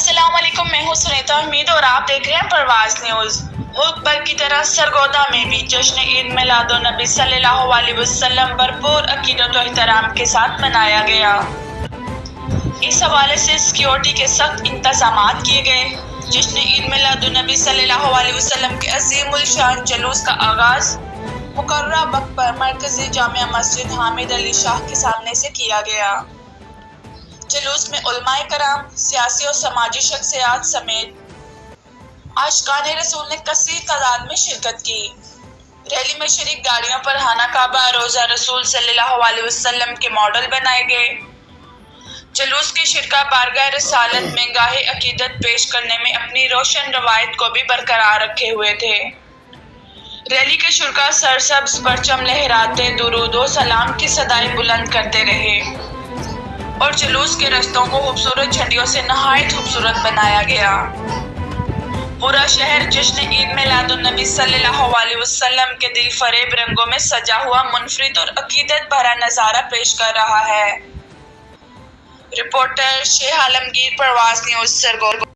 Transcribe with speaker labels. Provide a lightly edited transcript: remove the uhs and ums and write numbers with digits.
Speaker 1: السلام علیکم، میں ہوں سنیتا حمید اور آپ دیکھ رہے ہیں پرواز نیوز۔ ملک بھر کی طرح سرگودا میں بھی جشن عید میلاد النبی صلی اللہ علیہ وسلم بھرپور عقیدت و احترام کے ساتھ منایا گیا۔ اس حوالے سے سیکیورٹی کے سخت انتظامات کیے گئے۔ جشن عید میلاد النبی صلی اللہ علیہ وسلم کے عظیم الشان جلوس کا آغاز مقررہ وقت پر مرکزی جامع مسجد حامد علی شاہ کے سامنے سے کیا گیا۔ جلوس میں علماء کرام، سیاسی اور سماجی شخصیات سمیت عاشقان رسول نے کثیر تعداد میں شرکت کی۔ ریلی میں شریک گاڑیوں پر خانہ کعبہ، روضہ رسول صلی اللہ علیہ وسلم کے ماڈل بنائے گئے۔ جلوس کے شرکاء بارگاہ رسالت میں گاہ عقیدت پیش کرنے میں اپنی روشن روایت کو بھی برقرار رکھے ہوئے تھے۔ ریلی کے شرکاء سرسبز پرچم لہراتے درود و سلام کی صدائیں بلند کرتے رہے اور جلوس کے رستوں کو خوبصورت جھنڈیوں سے نہایت خوبصورت بنایا گیا۔ پورا شہر جشن عید میلاد النبی صلی اللہ علیہ وسلم کے دل فریب رنگوں میں سجا ہوا منفرد اور عقیدت بھرا نظارہ پیش کر رہا ہے۔ رپورٹر شیخ عالمگیر، پرواز نیوز، سرگودا۔